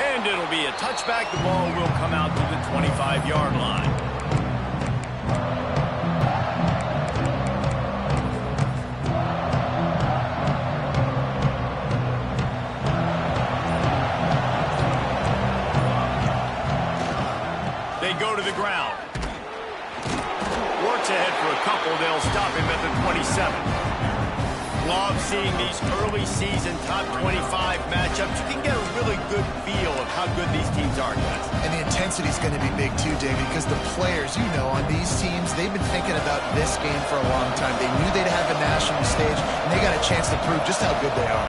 And it'll be a touchback. The ball will come out to the 25-yard line. They go to the ground. Works ahead for a couple. They'll stop him at the 27. Love seeing these early season top 25 matchups. You can get a really good feel of how good these teams are, guys. And the intensity is going to be big too, David, because the players, you know, on these teams, they've been thinking about this game for a long time. They knew they'd have a national stage, and they got a chance to prove just how good they are.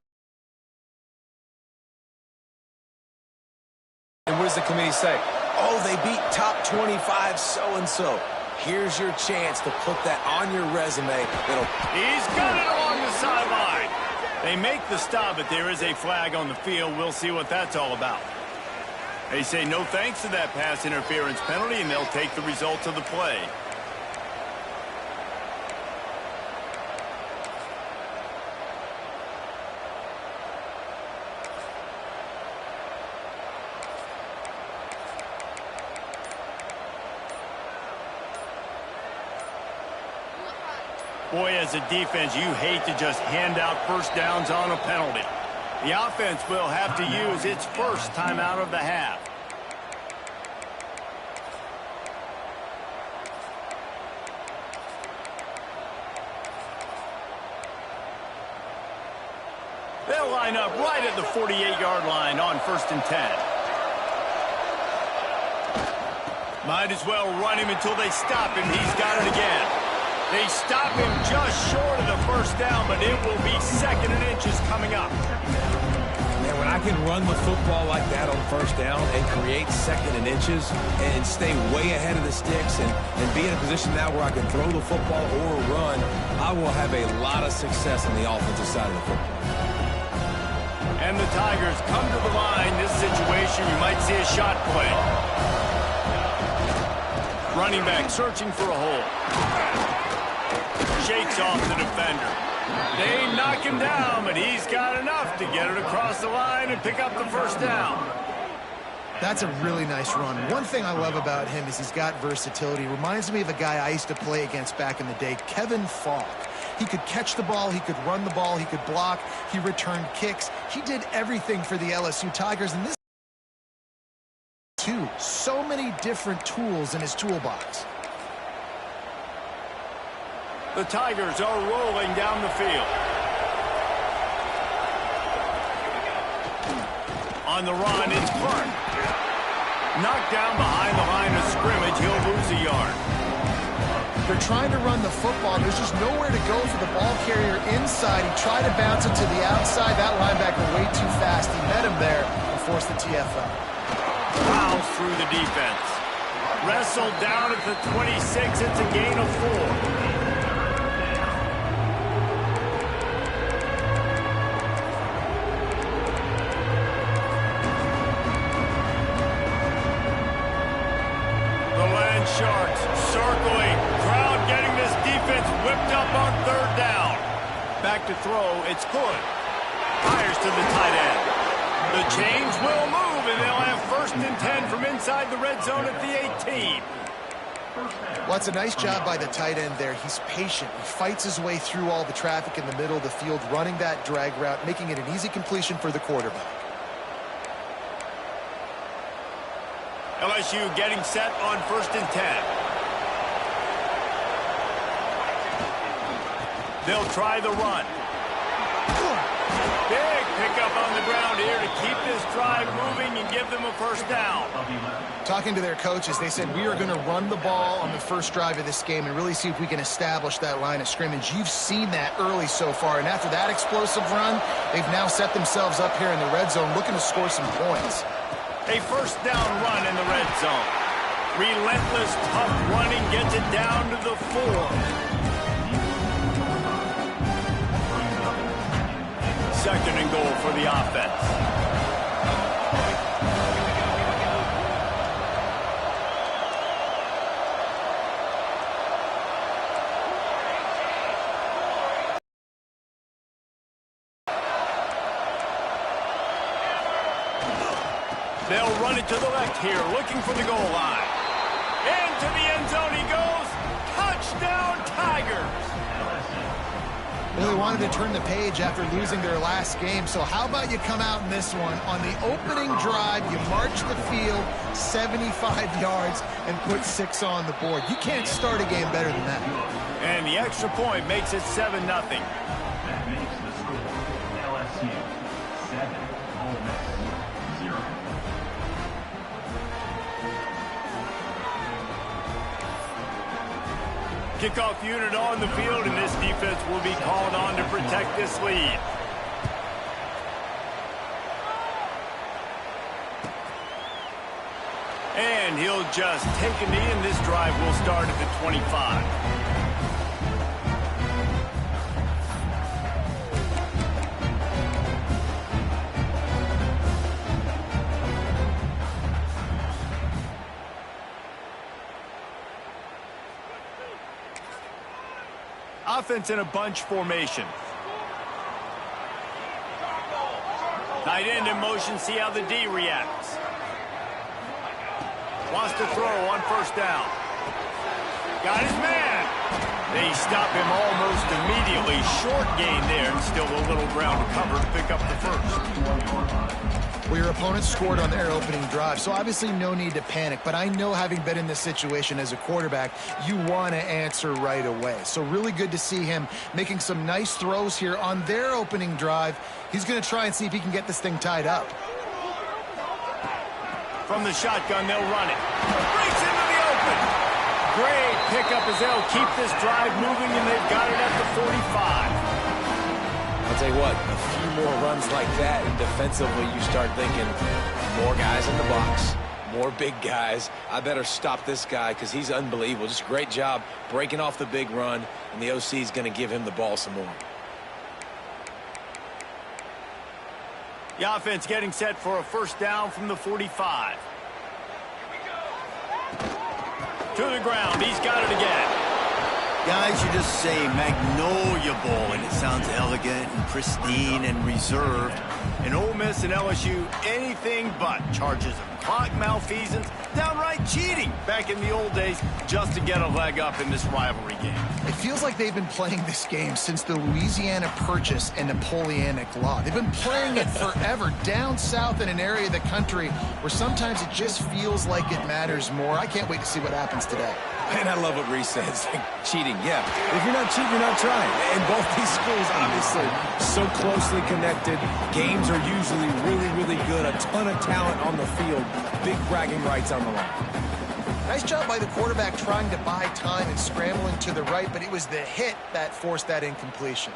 And what does the committee say? Oh, they beat top 25 so-and-so. Here's your chance to put that on your resume. He's got it along the sideline. They make the stop, but there is a flag on the field. We'll see what that's all about. They say no thanks to that pass interference penalty, and they'll take the results of the play. Boy, as a defense, you hate to just hand out first downs on a penalty. The offense will have to use its first timeout of the half. They'll line up right at the 48-yard line on 1st and 10. Might as well run him until they stop him. He's got it again. They stop him just short of the first down, but it will be 2nd and inches coming up. Man, when I can run the football like that on first down and create 2nd and inches and stay way ahead of the sticks and be in a position now where I can throw the football or run, I will have a lot of success on the offensive side of the football. And the Tigers come to the line. This situation, you might see a shot play. Running back searching for a hole. Shakes off the defender. They knock him down, but he's got enough to get it across the line and pick up the first down. That's a really nice run. One thing I love about him is he's got versatility. Reminds me of a guy I used to play against back in the day, Kevin Falk. He could catch the ball, he could run the ball, he could block, he returned kicks. He did everything for the LSU Tigers, and this too. So many different tools in his toolbox. The Tigers are rolling down the field. On the run, it's Clark. Knocked down behind the line of scrimmage. He'll lose a yard. They're trying to run the football. There's just nowhere to go for the ball carrier inside. He tried to bounce it to the outside. That linebacker way too fast. He met him there and forced the TFL. Fouls through the defense. Wrestled down at the 26. It's a gain of 4. Sharks circling. Crowd getting this defense whipped up on 3rd down. Back to throw. It's good. Fires to the tight end. The chains will move, and they'll have 1st and 10 from inside the red zone at the 18. Well, it's a nice job by the tight end there. He's patient. He fights his way through all the traffic in the middle of the field, running that drag route, making it an easy completion for the quarterback. LSU getting set on 1st and 10. They'll try the run. Big pickup on the ground here to keep this drive moving and give them a first down. Talking to their coaches, they said, we are going to run the ball on the first drive of this game and really see if we can establish that line of scrimmage. You've seen that early so far, and after that explosive run, they've now set themselves up here in the red zone looking to score some points. A first down run in the red zone. Relentless, tough running gets it down to the 4. 2nd and goal for the offense. They'll run it to the left here, looking for the goal line. Into the end zone he goes. Touchdown, Tigers. Well, they wanted to turn the page after losing their last game, so how about you come out in this one? On the opening drive, you march the field 75 yards and put 6 on the board. You can't start a game better than that. And the extra point makes it 7-0. That makes the score LSU 7, Ole Miss 0. Kickoff unit on the field, and this defense will be called on to protect this lead. And he'll just take a knee, and this drive will start at the 25. Offense in a bunch formation. Tight end in motion, see how the D reacts. Wants to throw on first down. Got his man. They stop him almost immediately. Short gain there, and still a little ground to cover to pick up the first. Well, your opponent scored on their opening drive, so obviously no need to panic. But I know, having been in this situation as a quarterback, you want to answer right away. So really good to see him making some nice throws here on their opening drive. He's going to try and see if he can get this thing tied up. From the shotgun, they'll run it. Breaks into the open. Great pickup as they'll keep this drive moving, and they've got it at the 45. I'll tell you what, a few more runs like that, and defensively you start thinking, more guys in the box, more big guys. I better stop this guy because he's unbelievable. Just a great job breaking off the big run, and the OC is going to give him the ball some more. The offense getting set for a first down from the 45. To the ground, he's got it again. Guys, you just say Magnolia Bowl, and it sounds elegant and pristine and reserved. And Ole Miss and LSU, anything but. Charges of clock malfeasance, downright cheating back in the old days just to get a leg up in this rivalry game. It feels like they've been playing this game since the Louisiana Purchase and Napoleonic Law. They've been playing it forever down south in an area of the country where sometimes it just feels like it matters more. I can't wait to see what happens today. And I love what Reese says. Cheating, yeah. If you're not cheating, you're not trying. And both these schools, obviously, so closely connected. Games are usually really, really good. A ton of talent on the field. Big bragging rights on the line. Nice job by the quarterback trying to buy time and scrambling to the right, but it was the hit that forced that incompletion.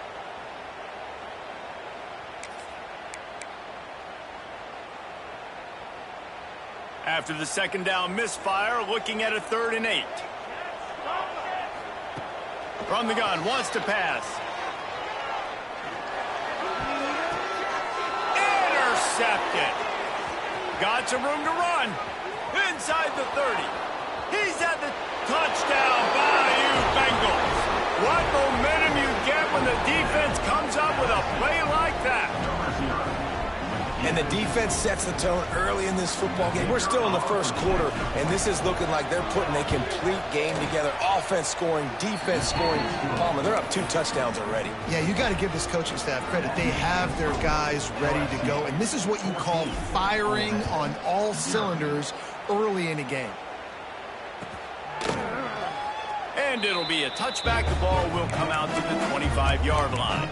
After the second down misfire, looking at a 3rd and 8. From the gun, wants to pass. Intercepted. Got some room to run. Inside the 30. He's at the touchdown. Bayou Bengals. What momentum you get when the defense comes up with a play like that. And the defense sets the tone early in this football game. We're still in the first quarter, and this is looking like they're putting a complete game together. Offense scoring, defense scoring. Palmer, they're up 2 touchdowns already. Yeah, you got to give this coaching staff credit. They have their guys ready to go, and this is what you call firing on all cylinders early in a game. And it'll be a touchback. The ball will come out to the 25-yard line.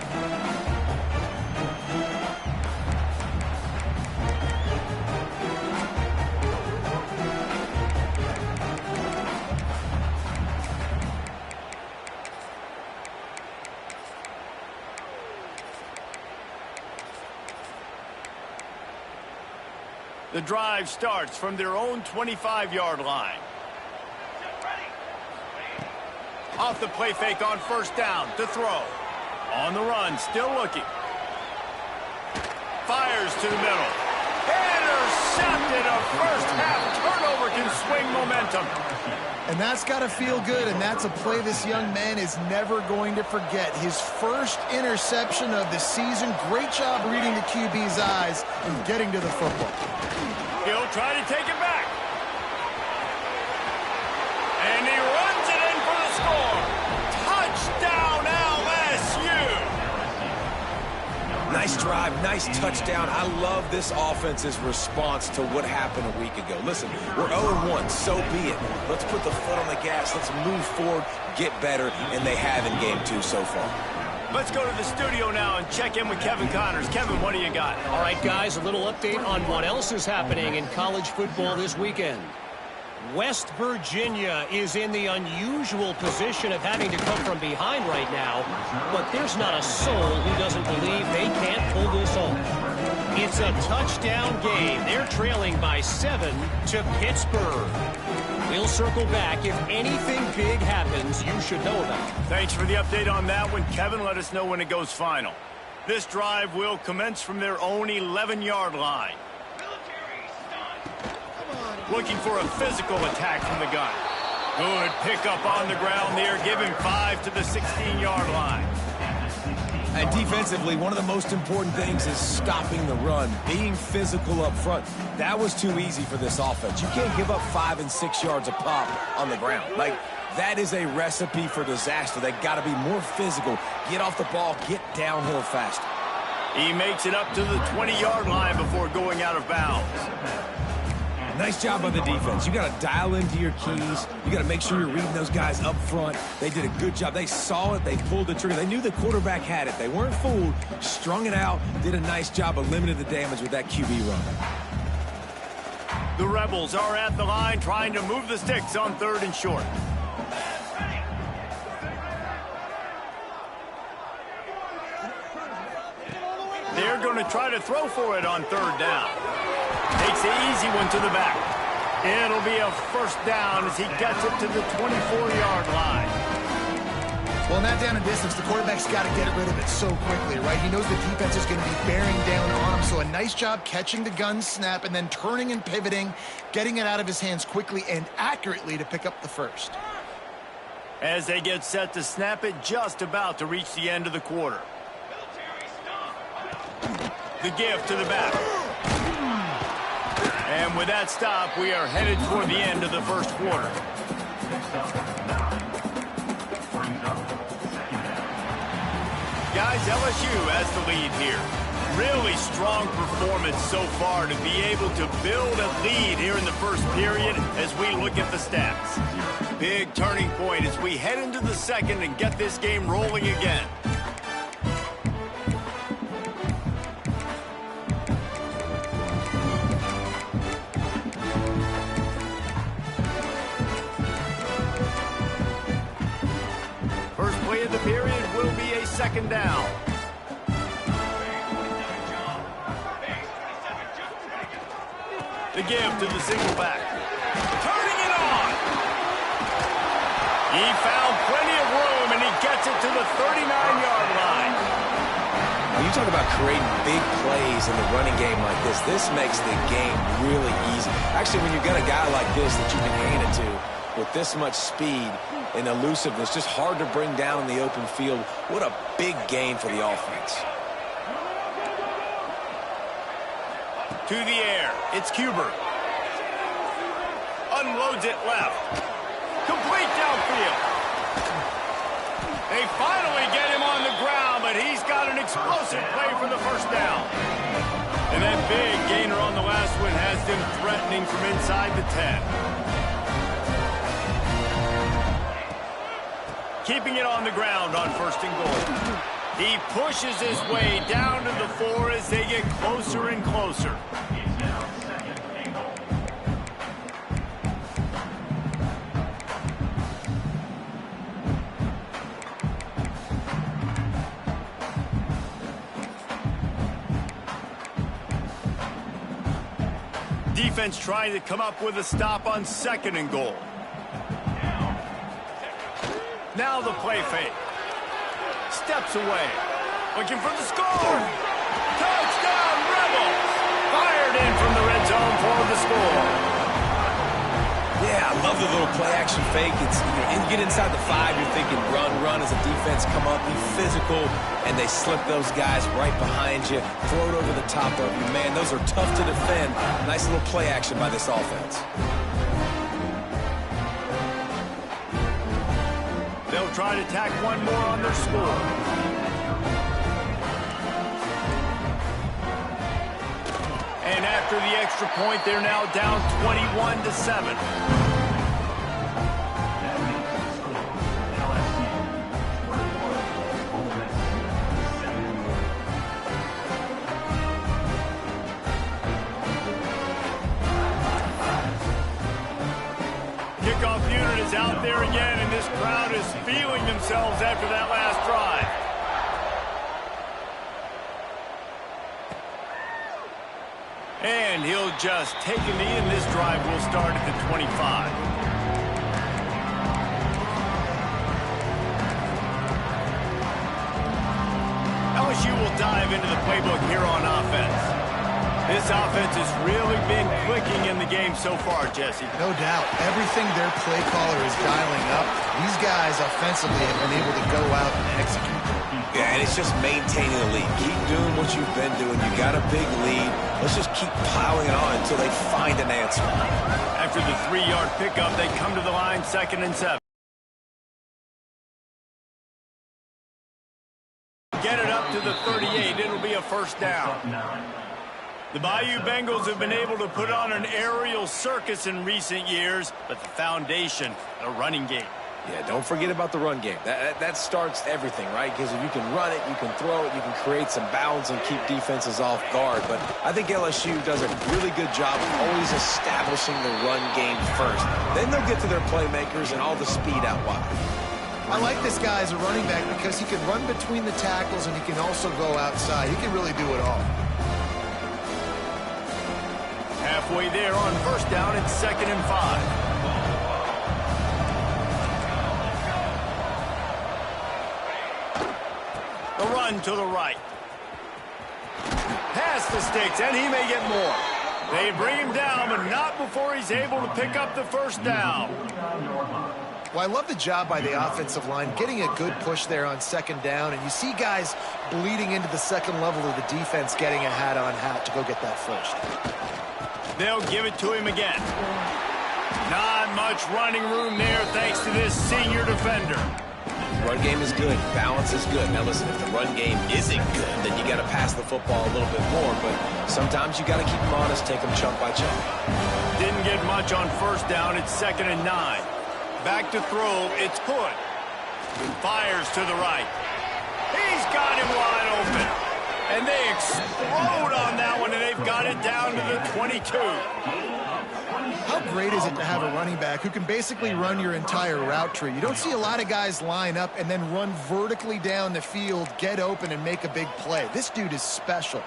The drive starts from their own 25-yard line. Off the play fake on first down to throw. On the run, still looking. Fires to the middle. Intercepted. A first half turnover can swing momentum. And that's got to feel good, and that's a play this young man is never going to forget. His first interception of the season. Great job reading the QB's eyes and getting to the football. He'll They'll try to take it back. And he runs it in for the score. Touchdown, LSU. Nice drive, nice touchdown. I love this offense's response to what happened a week ago. Listen, we're 0-1, so be it. Let's put the foot on the gas. Let's move forward, get better, and they have in game 2 so far. Let's go to the studio now and check in with Kevin Connors. Kevin, what do you got? All right, guys, a little update on what else is happening in college football this weekend. West Virginia is in the unusual position of having to come from behind right now, but there's not a soul who doesn't believe they can't pull this off. It's a touchdown game. They're trailing by 7 to Pittsburgh. We'll circle back. If anything big happens, you should know about it. Thanks for the update on that one, Kevin. Let us know when it goes final. This drive will commence from their own 11-yard line. Looking for a physical attack from the gun. Good pickup on the ground there. Give him 5 to the 16-yard line. And defensively, one of the most important things is stopping the run, being physical up front. That was too easy for this offense. You can't give up 5 and 6 yards a pop on the ground. Like, that is a recipe for disaster. They got to be more physical. Get off the ball, get downhill faster. He makes it up to the 20-yard line before going out of bounds. Nice job by the defense. You got to dial into your keys. You got to make sure you're reading those guys up front. They did a good job. They saw it. They pulled the trigger. They knew the quarterback had it. They weren't fooled. Strung it out. Did a nice job of limiting the damage with that QB run. The Rebels are at the line trying to move the sticks on 3rd and short. They're going to try to throw for it on 3rd down. Takes the easy one to the back. It'll be a first down as he gets it to the 24-yard line. Well, in that down and distance, the quarterback's got to get rid of it so quickly, right? He knows the defense is going to be bearing down on him, so a nice job catching the gun snap and then turning and pivoting, getting it out of his hands quickly and accurately to pick up the first. As they get set to snap it, just about to reach the end of the quarter. The give to the back. And with that stop, we are headed toward the end of the first quarter. Guys, LSU has the lead here. Really strong performance so far to be able to build a lead here in the first period as we look at the stats. Big turning point as we head into the second and get this game rolling again. The period will be a second down. The give to the single back. Turning it on. He found plenty of room, and he gets it to the 39-yard line. When you talk about creating big plays in the running game like this, this makes the game really easy. Actually, when you've got a guy like this that you can hand it to with this much speed and elusiveness, just hard to bring down in the open field. What a big gain for the offense. To the air, it's Cuber. Unloads it left. Complete downfield. They finally get him on the ground, but he's got an explosive play for the first down. And that big gainer on the last one has them threatening from inside the 10. Keeping it on the ground on 1st and goal. He pushes his way down to the 4 as they get closer and closer. Defense trying to come up with a stop on 2nd and goal. Now the play fake. Steps away. Looking for the score. Touchdown, Rebels! Fired in from the red zone for the score. Yeah, I love the little play action fake. It's, you get inside the 5, you're thinking run as a defense, come up, be physical, and they slip those guys right behind you, throw it over the top of you. Man, those are tough to defend. Nice little play action by this offense. They'll try to tack one more on their score. And after the extra point, they're now down 21-7. Kickoff unit is out there again, and this crowd is feeling themselves after that last drive. And he'll just take a knee, and this drive will start at the 25. LSU will dive into the playbook here on offense. This offense has really been clicking in the game so far, Jesse. No doubt. Everything their play caller is dialing up, these guys offensively have been able to go out and execute. Yeah, and it's just maintaining the lead. Keep doing what you've been doing. You got a big lead. Let's just keep piling it on until they find an answer. After the 3-yard pickup, they come to the line 2nd and 7. Get it up to the 38. It'll be a first down. The Bayou Bengals have been able to put on an aerial circus in recent years, but the foundation, the running game. Yeah, don't forget about the run game. That starts everything, right? Because if you can run it, you can throw it, you can create some bounds and keep defenses off guard. But I think LSU does a really good job of always establishing the run game first. Then they'll get to their playmakers and all the speed out wide. I like this guy as a running back because he can run between the tackles and he can also go outside. He can really do it all. Halfway there on first down, it's 2nd and 5. The run to the right. Past the sticks, and he may get more. They bring him down, but not before he's able to pick up the first down. Well, I love the job by the offensive line, getting a good push there on 2nd down, and you see guys bleeding into the second level of the defense, getting a hat-on-hat to go get that first. They'll give it to him again. Not much running room there thanks to this senior defender. Run game is good. Balance is good. Now, listen, if the run game isn't good, then you got to pass the football a little bit more. But sometimes you got to keep them honest, take them chunk by chunk. Didn't get much on first down. It's 2nd and 9. Back to throw. It's good. Fires to the right. He's got him wide open. And they explode on that one, and they've got it down to the 22. How great is it to have a running back who can basically run your entire route tree? You don't see a lot of guys line up and then run vertically down the field, get open, and make a big play. This dude is special.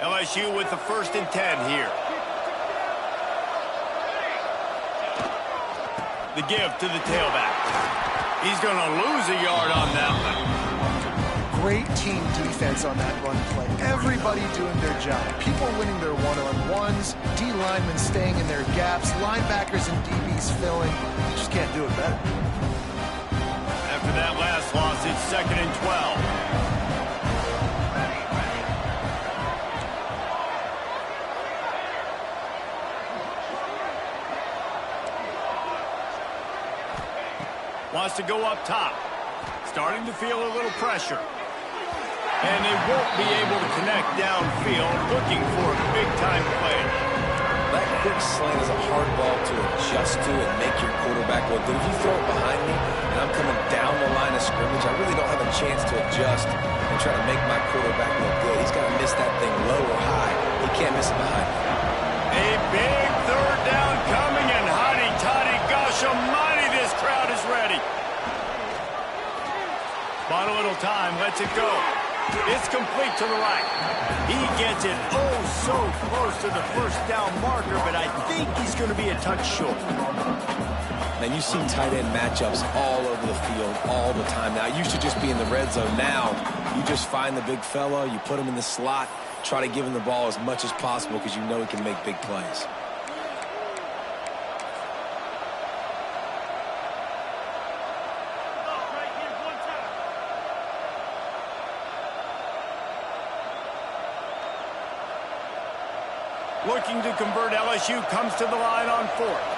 LSU with the 1st and 10 here. The give to the tailback. He's going to lose a yard on that one. Great team defense on that run play. Everybody doing their job. People winning their one-on-ones, D linemen staying in their gaps, linebackers and DBs filling. You just can't do it better. After that last loss, it's 2nd and 12. Wants to go up top. Starting to feel a little pressure. And they won't be able to connect downfield, looking for a big-time play. That quick slant is a hard ball to adjust to and make your quarterback look good. If you throw it behind me and I'm coming down the line of scrimmage, I really don't have a chance to adjust and try to make my quarterback look good. He's got to miss that thing low or high. He can't miss it behind me. A big 3rd down coming, and hotty-toddy, gosh almighty, this crowd is ready. Bought a little time, lets it go. It's complete to the right. He gets it oh so close to the first down marker, but I think he's going to be a touch short. Man, you see tight end matchups all over the field all the time now. It used to just be in the red zone. Now, you just find the big fella, you put him in the slot, try to give him the ball as much as possible because you know he can make big plays. Looking to convert, LSU comes to the line on 4th.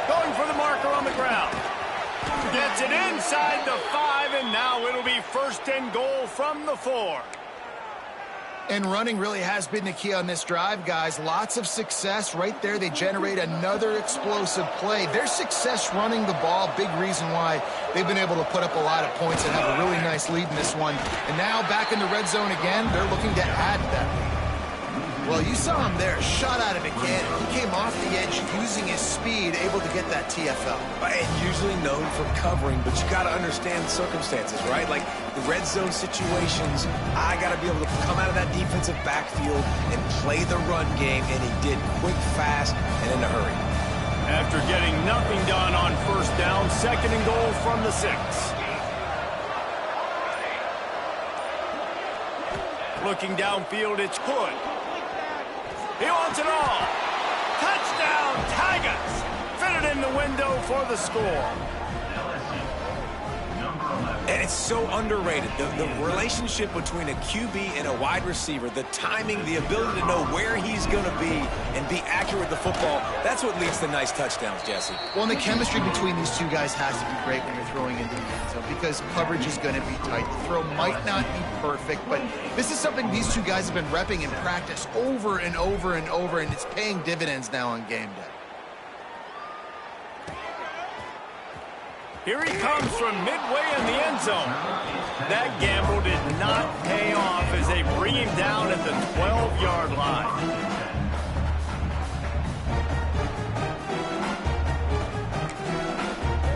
Going for the marker on the ground. Gets it inside the 5, and now it'll be 1st and goal from the 4. And running really has been the key on this drive, guys. Lots of success right there. They generate another explosive play. Their success running the ball, big reason why they've been able to put up a lot of points and have a really nice lead in this one. And now back in the red zone again, they're looking to add that lead. Well, you saw him there, shot out of a cannon. He came off the edge using his speed, able to get that TFL. And usually known for covering, but you got to understand the circumstances, right? Like the red zone situations, I got to be able to come out of that defensive backfield and play the run game, and he did quick, fast, and in a hurry. After getting nothing done on 1st down, 2nd and goal from the 6. Looking downfield, it's Hood. He wants it all. Touchdown, Tigers. Fitted in the window for the score. And it's so underrated. The relationship between a QB and a wide receiver, the timing, the ability to know where he's going to be and be accurate with the football, that's what leads to nice touchdowns, Jesse. Well, and the chemistry between these two guys has to be great when you're throwing into the end zone because coverage is going to be tight. The throw might not be perfect, but this is something these two guys have been repping in practice over and over and over, and it's paying dividends now on game day. Here he comes from midway in the end zone. That gamble did not pay off as they bring him down at the 12-yard line.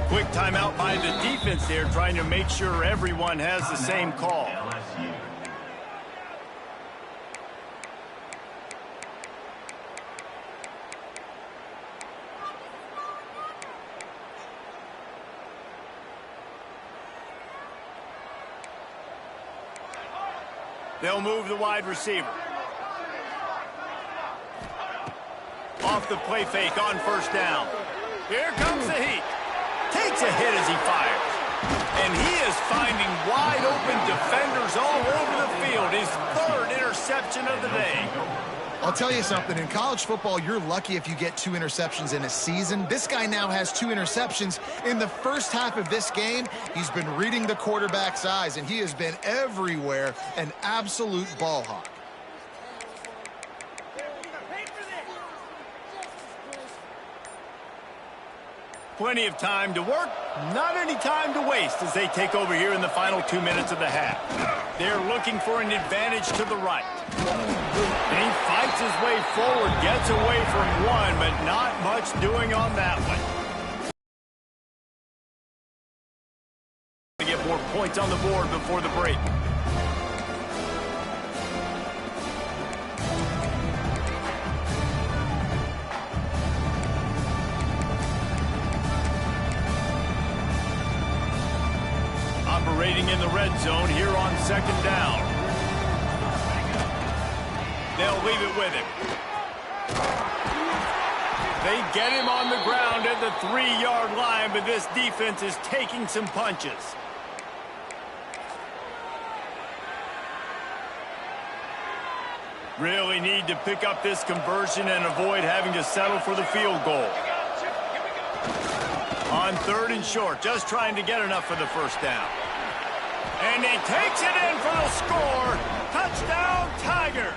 Quick timeout by the defense there, trying to make sure everyone has the same call. They'll move the wide receiver. Off the play fake on 1st down. Here comes the heat. Takes a hit as he fires. And he is finding wide open defenders all over the field. His 3rd interception of the day. I'll tell you something, in college football, you're lucky if you get 2 interceptions in a season. This guy now has 2 interceptions. In the first half of this game, he's been reading the quarterback's eyes, and he has been everywhere, an absolute ball hawk. Plenty of time to work, not any time to waste as they take over here in the final 2 minutes of the half. They're looking for an advantage to the right. And he fights his way forward, gets away from one, but not much doing on that one. To get more points on the board before the break. Operating in the red zone here on 2nd down. They'll leave it with him. They get him on the ground at the 3-yard line, but this defense is taking some punches. Really need to pick up this conversion and avoid having to settle for the field goal. On 3rd and short, just trying to get enough for the 1st down. And he takes it in for the score. Touchdown, Tigers.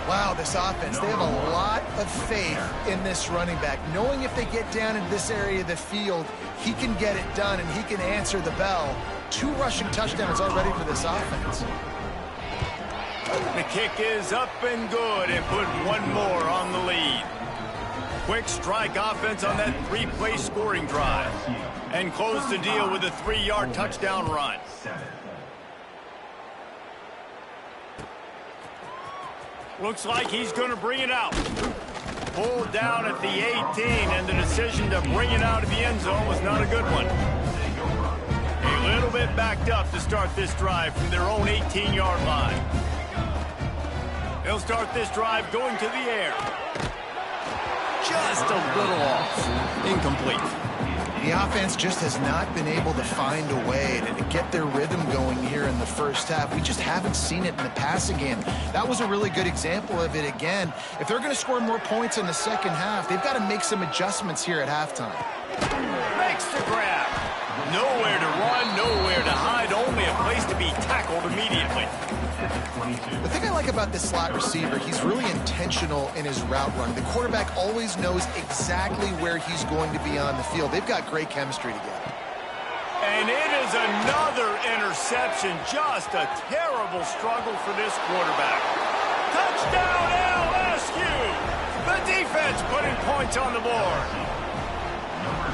Wow, this offense, they have a lot of faith in this running back. Knowing if they get down into this area of the field, he can get it done and he can answer the bell. 2 rushing touchdowns already for this offense. The kick is up and good and put one more on the lead. Quick strike offense on that 3-play scoring drive. And close the deal with a 3-yard touchdown run. Looks like he's going to bring it out. Pulled down at the 18, and the decision to bring it out of the end zone was not a good one. A little bit backed up to start this drive from their own 18-yard line. They'll start this drive going to the air. Just a little off. Incomplete. The offense just has not been able to find a way to get their rhythm going here in the first half. We just haven't seen it in the passing game. That was a really good example of it again. If they're going to score more points in the second half, they've got to make some adjustments here at halftime. Makes the grab. Nowhere to run, nowhere to hide, only a place to be tackled immediately. The thing I like about this slot receiver, he's really intentional in his route run. The quarterback always knows exactly where he's going to be on the field. They've got great chemistry together. And it is another interception. Just a terrible struggle for this quarterback. Touchdown LSU! The defense putting points on the board.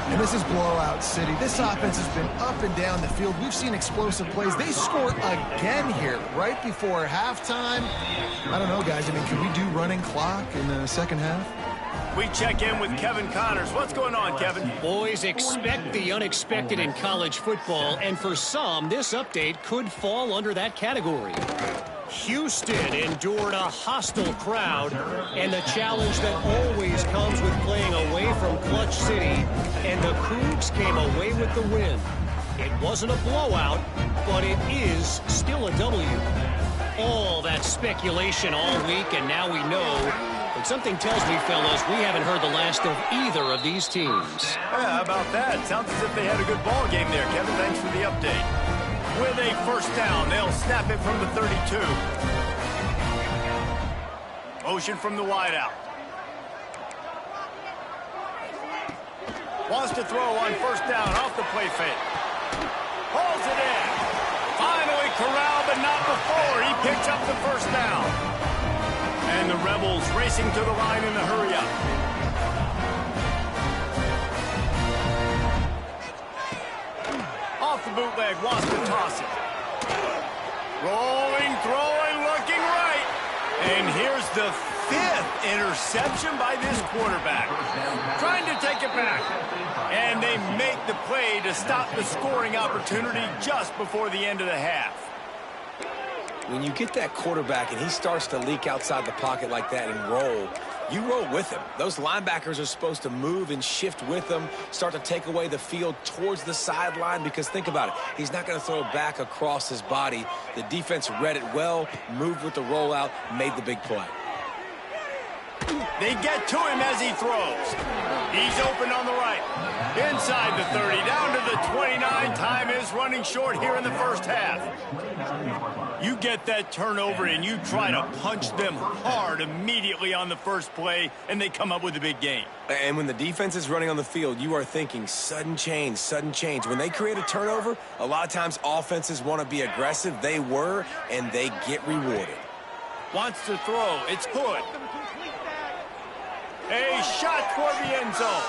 And this is blowout city. This offense has been up and down the field. We've seen explosive plays. They score again here right before halftime. I don't know, guys. I mean, can we do running clock in the second half? We check in with Kevin Connors. What's going on, Kevin? Boys, expect the unexpected in college football, and for some, this update could fall under that category. Houston endured a hostile crowd and the challenge that always comes with playing away from Clutch City, and the Cougs came away with the win. It wasn't a blowout, but it is still a W. All that speculation all week, and now we know. But something tells me, fellas, we haven't heard the last of either of these teams. Yeah, how about that? Sounds as if they had a good ball game there, Kevin. Thanks for the update. With a first down, they'll snap it from the 32. Motion from the wideout. Wants to throw on first down off the play fake. Pulls it in. Finally corralled, but not before. He picks up the first down. And the Rebels racing to the line in a hurry-up. Off the bootleg, wants to toss it. Rolling, throwing, looking right. And here's the 5th interception by this quarterback. Trying to take it back. And they make the play to stop the scoring opportunity just before the end of the half. When you get that quarterback and he starts to leak outside the pocket like that and roll, you roll with him. Those linebackers are supposed to move and shift with him, start to take away the field towards the sideline, because think about it. He's not going to throw it back across his body. The defense read it well, moved with the rollout, made the big play. They get to him as he throws. He's open on the right. Inside the 30, down to the 29. Time is running short here in the first half. You get that turnover and you try to punch them hard immediately on the first play, and they come up with a big gain. And when the defense is running on the field, you are thinking sudden change, sudden change. When they create a turnover, a lot of times offenses want to be aggressive. They were, and they get rewarded. Wants to throw. It's good. A shot toward the end zone.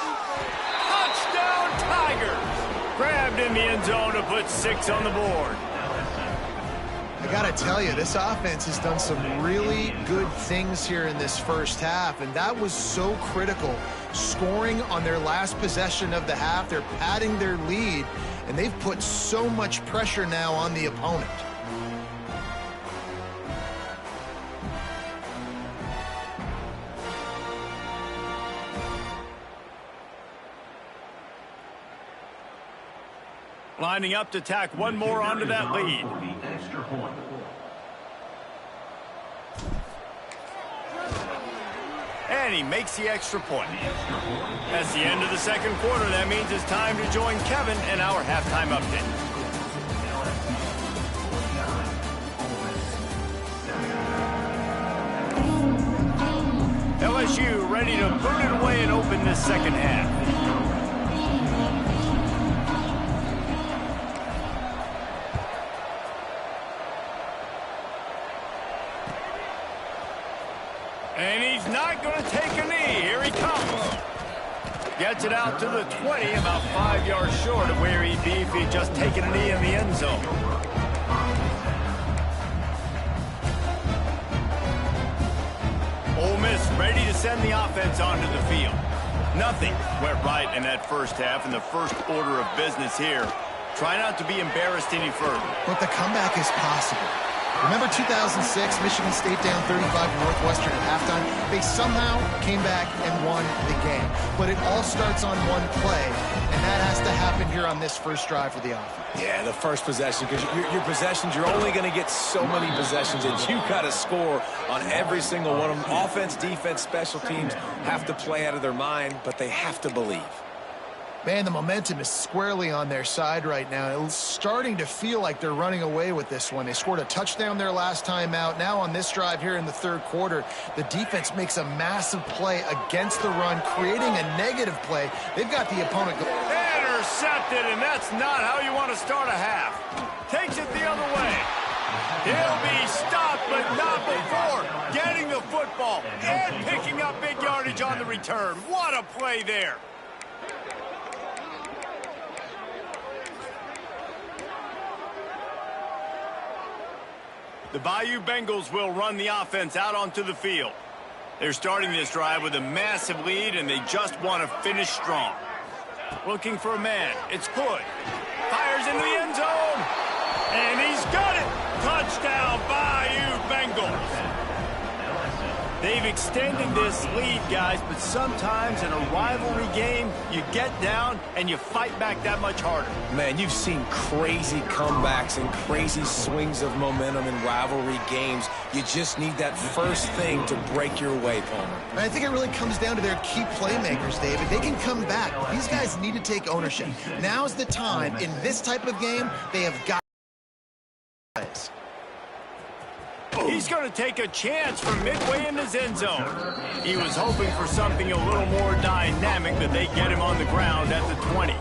Touchdown, Tigers. Grabbed in the end zone to put 6 on the board. I got to tell you, this offense has done some really good things here in this first half, and that was so critical. Scoring on their last possession of the half, they're padding their lead, and they've put so much pressure now on the opponent. Lining up to tack one more onto that lead. And he makes the extra point. That's the end of the second quarter. That means it's time to join Kevin in our halftime update. LSU ready to boot it away and open this second half. And he's not going to take a knee. Here he comes. Gets it out to the 20, about 5 yards short of where he'd be if he'd just taken a knee in the end zone. Ole Miss ready to send the offense onto the field. Nothing went right in that first half, and the first order of business here. Try not to be embarrassed any further. But the comeback is possible. Remember 2006, Michigan State down 35 to Northwestern at halftime? They somehow came back and won the game. But it all starts on one play, and that has to happen here on this first drive for the offense. Yeah, the first possession, because your possessions, you're only going to get so many possessions, and you got to score on every single one of them. Offense, defense, special teams have to play out of their mind, but they have to believe. Man, the momentum is squarely on their side right now. It's starting to feel like they're running away with this one. They scored a touchdown their last time out. Now on this drive here in the third quarter, the defense makes a massive play against the run, creating a negative play. They've got the opponent intercepted, and that's not how you want to start a half. Takes it the other way. He'll be stopped, but not before getting the football and picking up big yardage on the return. What a play there. The Bayou Bengals will run the offense out onto the field. They're starting this drive with a massive lead, and they just want to finish strong. Looking for a man. It's Good. Fires into the end zone. And he's got it. Touchdown, Bayou Bengals. They've extended this lead, guys, but sometimes in a rivalry game, you get down and you fight back that much harder. Man, you've seen crazy comebacks and crazy swings of momentum in rivalry games. You just need that first thing to break your way, Palmer. And I think it really comes down to their key playmakers, David. They can come back. These guys need to take ownership. Now's the time. In this type of game, they have got plays. He's going to take a chance from midway in his end zone. He was hoping for something a little more dynamic, but they get him on the ground at the 20.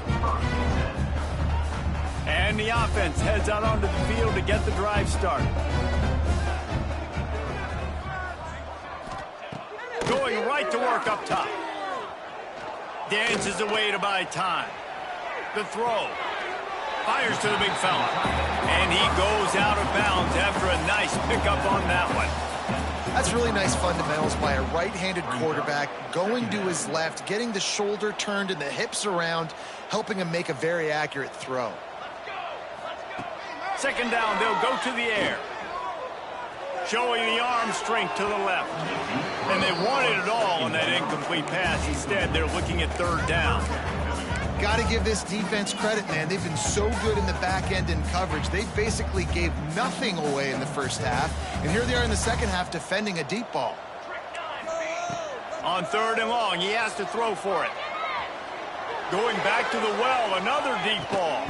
And the offense heads out onto the field to get the drive started. Going right to work up top. Dances away to buy time. The throw. Fires to the big fella. And he goes out of bounds after a nice pickup on that one. That's really nice fundamentals by a right-handed quarterback, going to his left, getting the shoulder turned and the hips around, helping him make a very accurate throw. Second down, they'll go to the air. Showing the arm strength to the left. And they wanted it all on that incomplete pass. Instead, they're looking at third down. Got to give this defense credit, man. They've been so good in the back end in coverage. They basically gave nothing away in the first half. And here they are in the second half defending a deep ball. On third and long, he has to throw for it. Going back to the well, another deep ball.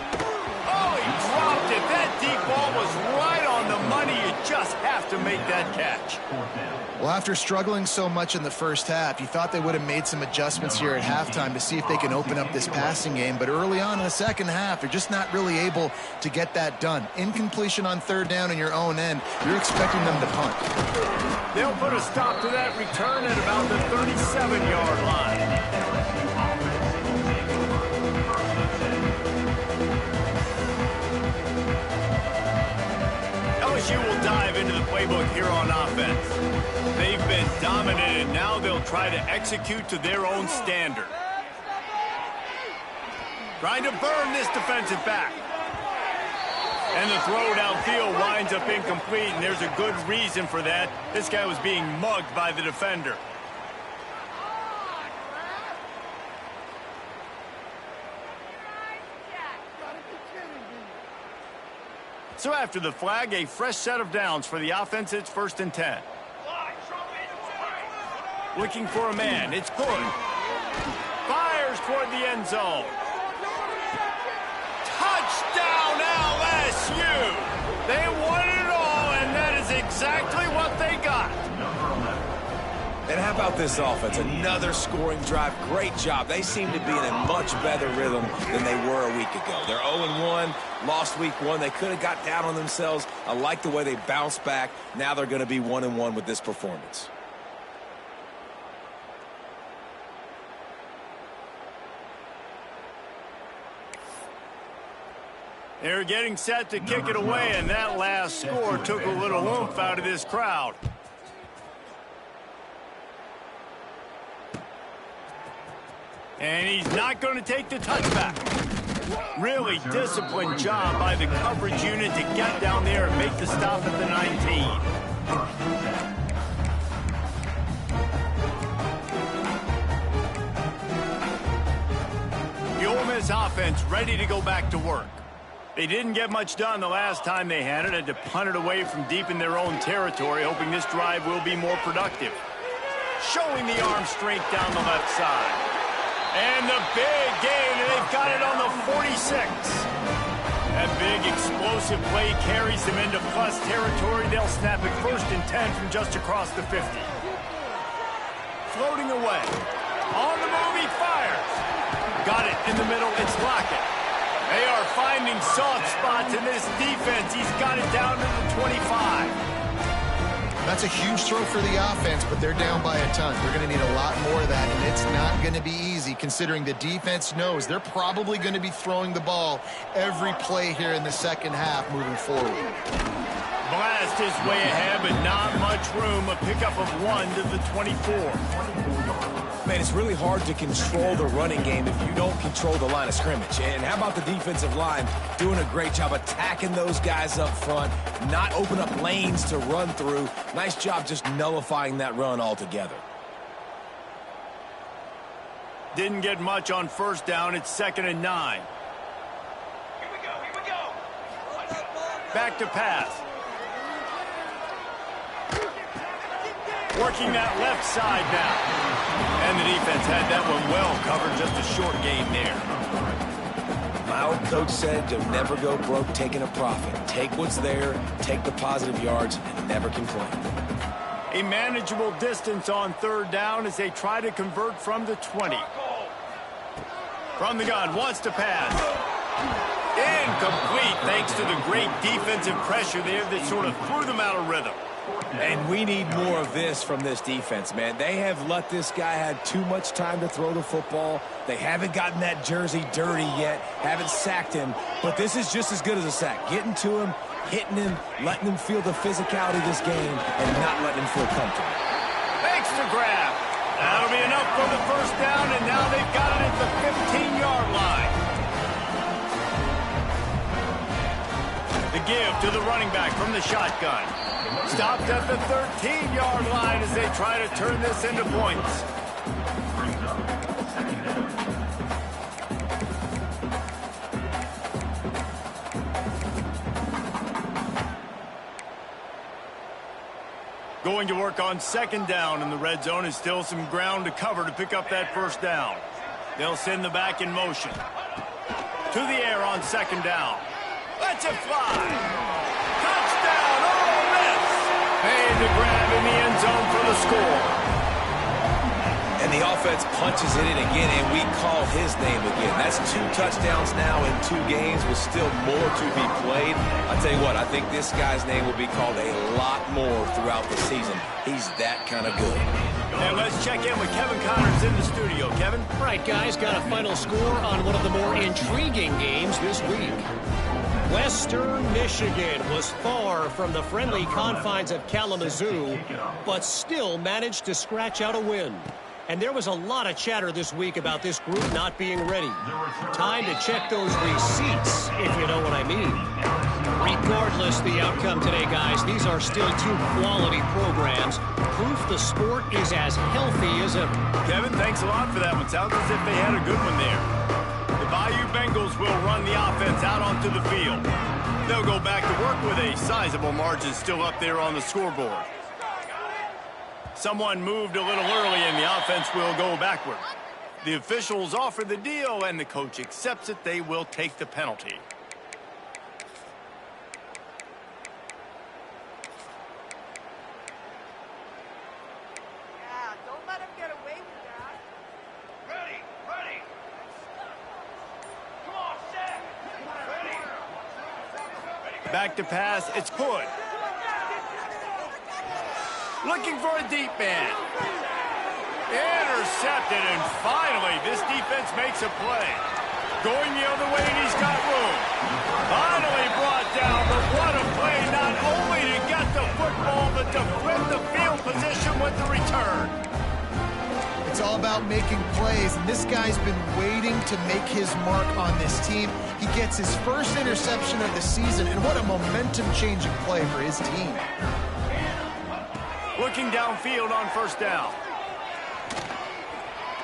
Oh, he dropped it. That deep ball was right on the money. You just have to make that catch. Well, after struggling so much in the first half, you thought they would have made some adjustments here at halftime to see if they can open up this passing game. But early on in the second half, they're just not really able to get that done. Incompletion on third down in your own end, you're expecting them to punt. They'll put a stop to that return at about the 37-yard line. LSU will dive into the playbook here on offense. They've been dominated. Now they'll try to execute to their own standard. Trying to burn this defensive back. And the throw downfield winds up incomplete, and there's a good reason for that. This guy was being mugged by the defender. So after the flag, a fresh set of downs for the offense. It's 1st and 10. Looking for a man. It's Good. Fires toward the end zone. Touchdown, LSU! They won it all, and that is exactly what they got. And how about this offense? Another scoring drive. Great job. They seem to be in a much better rhythm than they were a week ago. They're 0-1, lost week 1. They could have got down on themselves. I like the way they bounced back. Now they're going to be 1-1 with this performance. They're getting set to kick it away, and that last score took a little oomph out of this crowd. And he's not going to take the touchback. Really disciplined job by the coverage unit to get down there and make the stop at the 19. The Ole Miss offense ready to go back to work. They didn't get much done the last time they had it. Had to punt it away from deep in their own territory, hoping this drive will be more productive. Showing the arm strength down the left side. And the big gain, and they've got it on the 46. That big explosive play carries them into plus territory. They'll snap it 1st and 10 from just across the 50. Floating away. On the move, he fires. Got it in the middle, it's Lockett. They are finding soft spots in this defense. He's got it down to the 25. That's a huge throw for the offense, but they're down by a ton. They're going to need a lot more of that, and it's not going to be easy considering the defense knows they're probably going to be throwing the ball every play here in the second half moving forward. Blast is way ahead, but not much room. A pickup of 1 to the 24. Man, it's really hard to control the running game if you don't control the line of scrimmage. And how about the defensive line doing a great job attacking those guys up front, not open up lanes to run through. Nice job just nullifying that run altogether. Didn't get much on 1st down. It's 2nd and 9. Here we go. Back to pass. Working that left side now. And the defense had that one well covered, just a short gain there. My old coach said you'll never go broke taking a profit. Take what's there, take the positive yards, and never complain. A manageable distance on 3rd down as they try to convert from the 20. From the gun, wants to pass. Incomplete thanks to the great defensive pressure there that sort of threw them out of rhythm. And we need more of this from this defense, man. They have let this guy have too much time to throw the football. They haven't gotten that jersey dirty yet, haven't sacked him. But this is just as good as a sack. Getting to him, hitting him, letting him feel the physicality of this game, and not letting him feel comfortable. Thanks to grab. That'll be enough for the 1st down, and now they've got it at the 15-yard line. The give to the running back from the shotgun. Stopped at the 13-yard line as they try to turn this into points. Going to work on 2nd down in the red zone is still some ground to cover to pick up that 1st down. They'll send the back in motion. To the air on 2nd down. Let's it fly. Touchdown, Ole Miss. Made the grab in the end zone for the score. And the offense punches it in again, and we call his name again. That's 2 touchdowns now in 2 games with still more to be played. I'll tell you what, I think this guy's name will be called a lot more throughout the season. He's that kind of good. And let's check in with Kevin Connors in the studio. Kevin? All right, guys, got a final score on one of the more intriguing games this week. Western Michigan was far from the friendly confines of Kalamazoo, but still managed to scratch out a win. And there was a lot of chatter this week about this group not being ready. Time to check those receipts, if you know what I mean. Regardless the outcome today, guys, these are still 2 quality programs. Proof the sport is as healthy as ever. Kevin, thanks a lot for that one. Sounds as if they had a good one there. The Bayou Bengals will run the offense out onto the field. They'll go back to work with a sizable margin still up there on the scoreboard. Someone moved a little early and the offense will go backward. The officials offer the deal and the coach accepts it. They will take the penalty. Yeah, don't let him get away with that. Ready. Come on, set. Ready. Back to pass, it's Hood. Looking for a deep man. Intercepted, and finally, this defense makes a play. Going the other way, and he's got room. Finally brought down, but what a play, not only to get the football, but to flip the field position with the return. It's all about making plays, and this guy's been waiting to make his mark on this team. He gets his first interception of the season, and what a momentum-changing play for his team. Looking downfield on first down.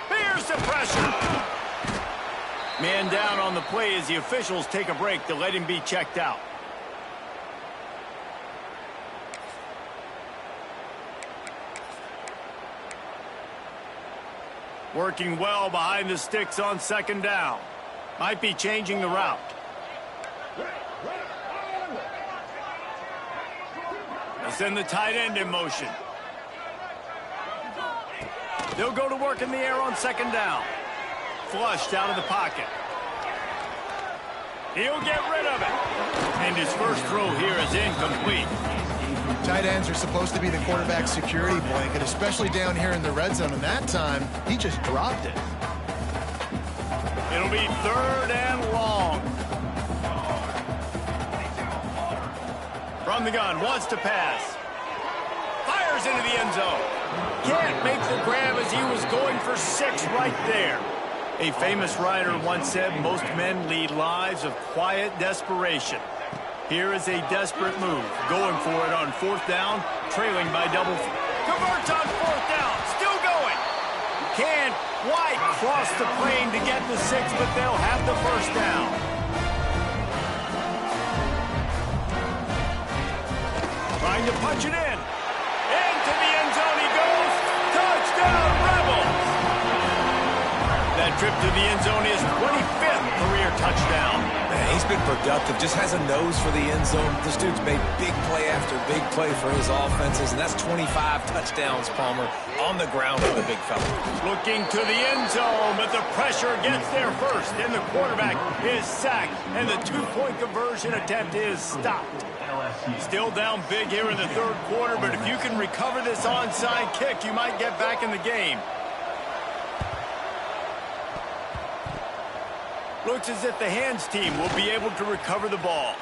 Here's the pressure. Man down on the play as the officials take a break to let him be checked out. Working well behind the sticks on second down. Might be changing the route. They'll send the tight end in motion. They'll go to work in the air on second down. Flushed out of the pocket. He'll get rid of it. And his first throw here is incomplete. Tight ends are supposed to be the quarterback's security blanket, especially down here in the red zone, and that time, he just dropped it. It'll be third and long. From the gun, wants to pass. Fires into the end zone. Can't make the grab as he was going for 6 right there. A famous writer once said, most men lead lives of quiet desperation. Here is a desperate move. Going for it on fourth down, trailing by double. Converts on fourth down, still going. Can't quite cross the plane to get the 6, but they'll have the first down. Trying to punch it in. Into the end zone he goes. Touchdown, Rebels! That trip to the end zone is 25th career touchdown. Man, he's been productive, just has a nose for the end zone. This dude's made big play after big play for his offenses, and that's 25 touchdowns, Palmer, on the ground for the big fella. Looking to the end zone, but the pressure gets there first, and the quarterback is sacked, and the 2-point conversion attempt is stopped. Still down big here in the third quarter, but if you can recover this onside kick, you might get back in the game. Looks as if the hands team will be able to recover the ball.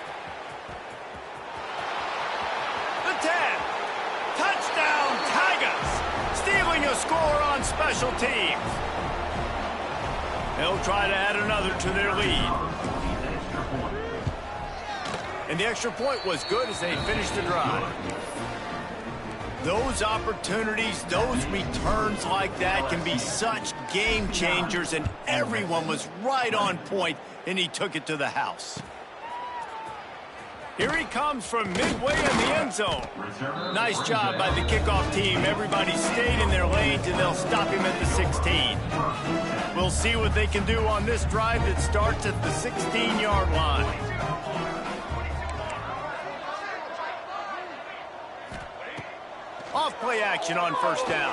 The 10. Touchdown, Tigers! Stealing a score on special teams. They'll try to add another to their lead. And the extra point was good as they finished the drive. Those opportunities, those returns like that can be such game changers, and everyone was right on point, and he took it to the house. Here he comes from midway in the end zone. Nice job by the kickoff team. Everybody stayed in their lanes, and they'll stop him at the 16. We'll see what they can do on this drive that starts at the 16-yard line. Off play action on first down.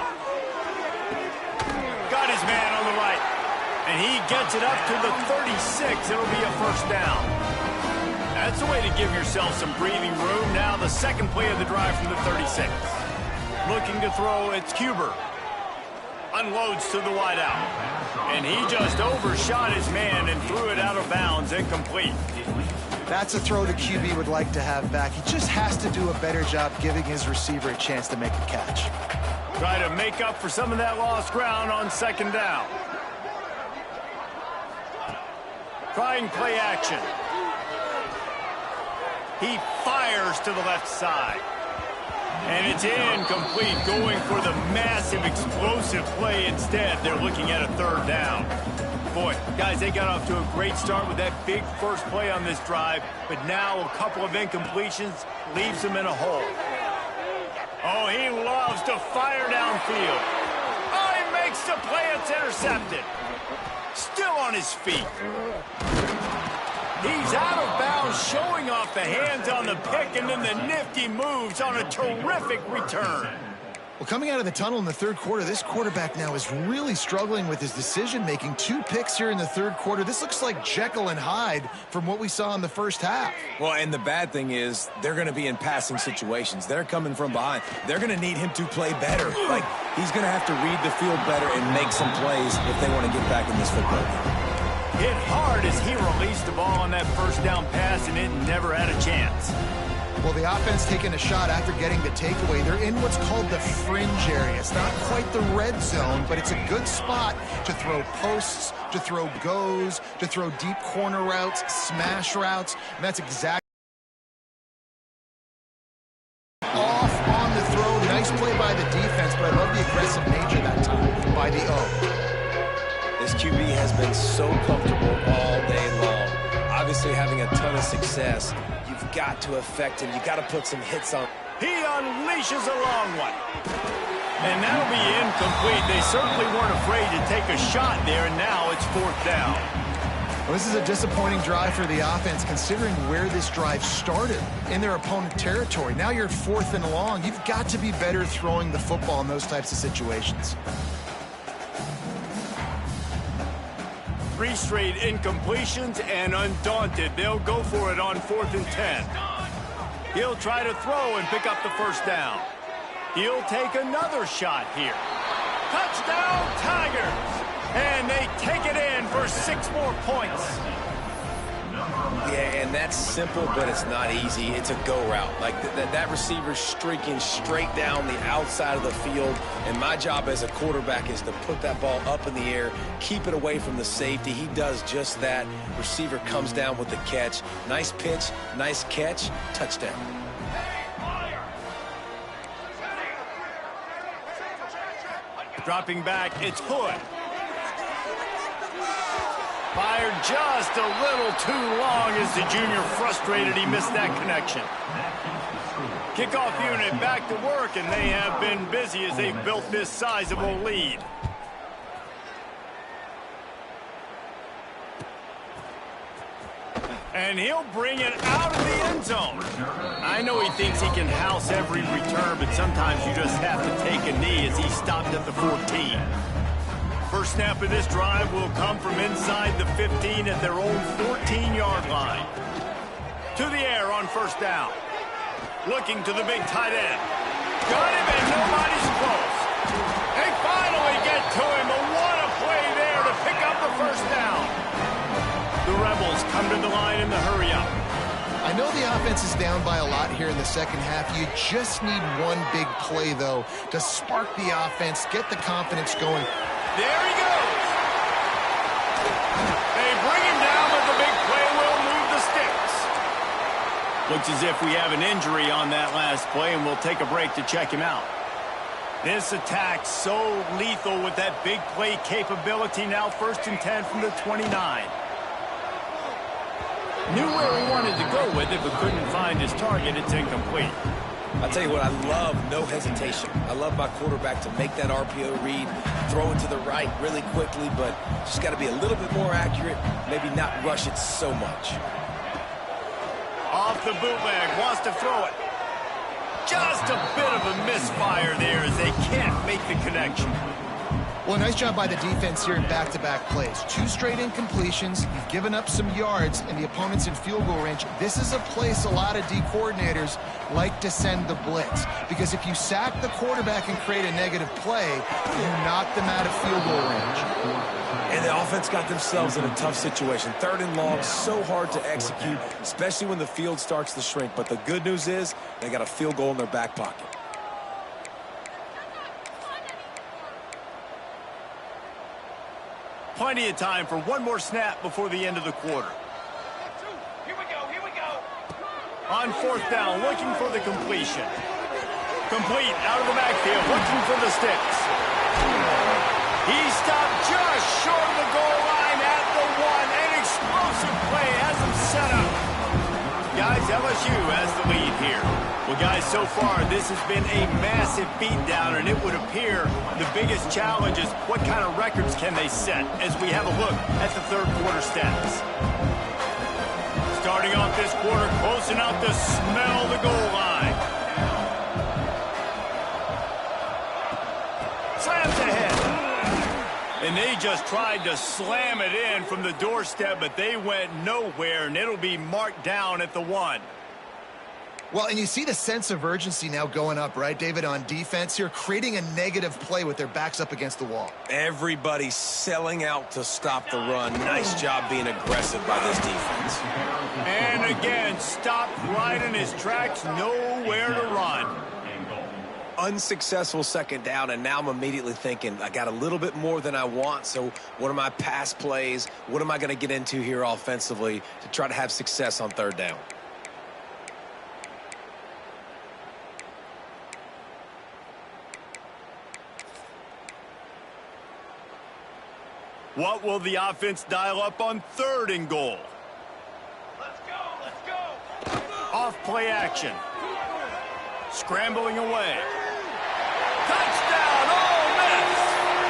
Got his man on the right. And he gets it up to the 36. It'll be a first down. That's a way to give yourself some breathing room. Now the second play of the drive from the 36. Looking to throw, it's Cuber. Unloads to the wideout. And he just overshot his man and threw it out of bounds, incomplete. That's a throw the QB would like to have back. He just has to do a better job giving his receiver a chance to make a catch. Try to make up for some of that lost ground on second down. Trying play action. He fires to the left side. And it's incomplete, going for the massive explosive play instead. They're looking at a third down. Boy, guys, they got off to a great start with that big first play on this drive, but now a couple of incompletions leaves them in a hole. Oh, he loves to fire downfield. Oh, he makes the play. It's intercepted. Still on his feet. He's out of bounds, showing off the hands on the pick, and then the nifty moves on a terrific return. Well, coming out of the tunnel in the third quarter, this quarterback now is really struggling with his decision-making. 2 picks here in the third quarter. This looks like Jekyll and Hyde from what we saw in the first half. Well, and the bad thing is they're going to be in passing situations. They're coming from behind. They're going to need him to play better. Like, he's going to have to read the field better and make some plays if they want to get back in this football game. Hit hard as he released the ball on that first down pass, and it never had a chance. Well, the offense taking a shot after getting the takeaway. They're in what's called the fringe area. It's not quite the red zone, but it's a good spot to throw posts, to throw goes, to throw deep corner routes, smash routes, and that's exactly off on the throw. Nice play by the defense, but I love the aggressive nature that time by the O. This QB has been so comfortable all day long. Obviously having a ton of success. You've got to affect him. You've got to put some hits on. He unleashes a long one. And that'll be incomplete. They certainly weren't afraid to take a shot there, and now it's 4th down. Well, this is a disappointing drive for the offense, considering where this drive started, in their opponent territory. Now you're at 4th and long. You've got to be better throwing the football in those types of situations. 3 straight incompletions, and undaunted, they'll go for it on 4th and 10. He'll try to throw and pick up the first down. He'll take another shot here. Touchdown, Tigers! And they take it in for 6 more points. Yeah, and that's simple, but it's not easy. It's a go route. Like that receiver's streaking straight down the outside of the field, and my job as a quarterback is to put that ball up in the air, keep it away from the safety. He does just that. Receiver comes down with the catch. Nice pitch, nice catch, touchdown. Dropping back, it's Hood. Fired just a little too long as the junior frustrated he missed that connection. Kickoff unit back to work, and they have been busy as they've built this sizable lead. And he'll bring it out of the end zone. I know he thinks he can house every return, but sometimes you just have to take a knee as he stopped at the 14. First snap of this drive will come from inside the 15 at their own 14-yard line. To the air on first down. Looking to the big tight end. Got him, and nobody's close. They finally get to him, but what a play there to pick up the first down. The Rebels come to the line in the hurry-up. I know the offense is down by a lot here in the second half. You just need one big play, though, to spark the offense, get the confidence going. There he goes. They bring him down, but the big play will move the sticks. Looks as if we have an injury on that last play, and we'll take a break to check him out. This attack so lethal with that big play capability. Now 1st and 10 from the 29. Knew where he wanted to go with it, but couldn't find his target. It's incomplete. I'll tell you what, I love no hesitation. I love my quarterback to make that RPO read, throw it to the right really quickly, but just got to be a little bit more accurate, maybe not rush it so much. Off the bootleg, wants to throw it. Just a bit of a misfire there as they can't make the connection. Well, nice job by the defense here in back-to-back plays. 2 straight incompletions. You've given up some yards, and the opponent's in field goal range. This is a place a lot of D coordinators like to send the blitz, because if you sack the quarterback and create a negative play, you knock them out of field goal range. And the offense got themselves in a tough situation. 3rd and long, so hard to execute, especially when the field starts to shrink. But the good news is they got a field goal in their back pocket. Plenty of time for one more snap before the end of the quarter. Here we go. On 4th down, looking for the completion. Complete out of the backfield, looking for the sticks. He stopped just short of the goal line at the 1. An explosive play has him set up. Guys, LSU has the lead here. Well, guys, so far, this has been a massive beatdown, and it would appear the biggest challenge is what kind of records can they set as we have a look at the 3rd quarter stats. Starting off this quarter, close enough to smell the goal line. Slams ahead. And they just tried to slam it in from the doorstep, but they went nowhere, and it'll be marked down at the 1. Well, and you see the sense of urgency now going up, right, David, on defense here, creating a negative play with their backs up against the wall. Everybody's selling out to stop the run. Nice job being aggressive by this defense. And again, stopped right in his tracks, nowhere to run. Unsuccessful second down, and now I'm immediately thinking, I got a little bit more than I want, so what are my pass plays? What am I going to get into here offensively to try to have success on third down? What will the offense dial up on 3rd and goal? Let's go, let's go. Off play action. Scrambling away. Touchdown, Ole Miss!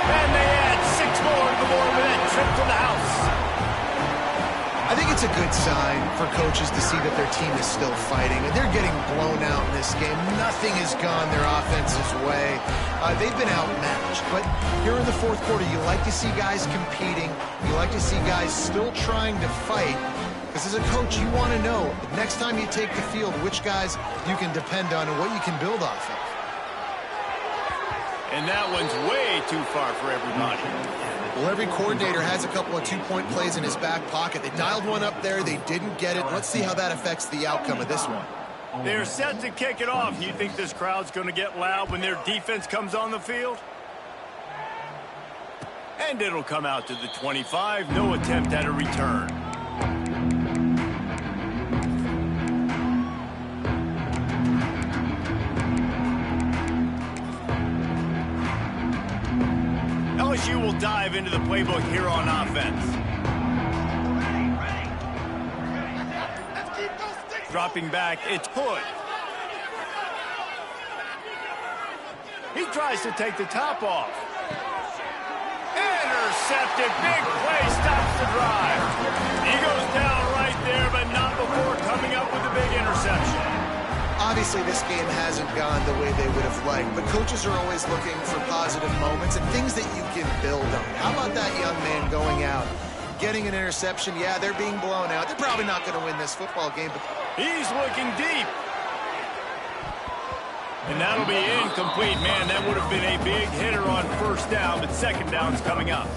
And they add 6 more to the board with that trip to the house. I think it's a good sign for coaches to see that their team is still fighting. And they're getting blown out in this game. Nothing has gone their offense's way. They've been outmatched. But here in the 4th quarter, you like to see guys competing. You like to see guys still trying to fight. Because as a coach, you want to know the next time you take the field which guys you can depend on and what you can build off of. And that one's way too far for everybody. Well, every coordinator has a couple of 2-point plays in his back pocket. They dialed one up there. They didn't get it. Let's see how that affects the outcome of this one. They're set to kick it off. You think this crowd's going to get loud when their defense comes on the field? And it'll come out to the 25. No attempt at a return. LSU will dive into the playbook here on offense. Dropping back, it's Hood. He tries to take the top off. Intercepted, big play, stops the drive. He goes down right there, but not before coming up with a big interception. Obviously, this game hasn't gone the way they would have liked, but coaches are always looking for positive moments and things that you can build on. How about that young man going out, getting an interception? Yeah, they're being blown out. They're probably not going to win this football game, but he's looking deep. And that'll be incomplete. Man, that would have been a big hitter on 1st down, but 2nd down's coming up.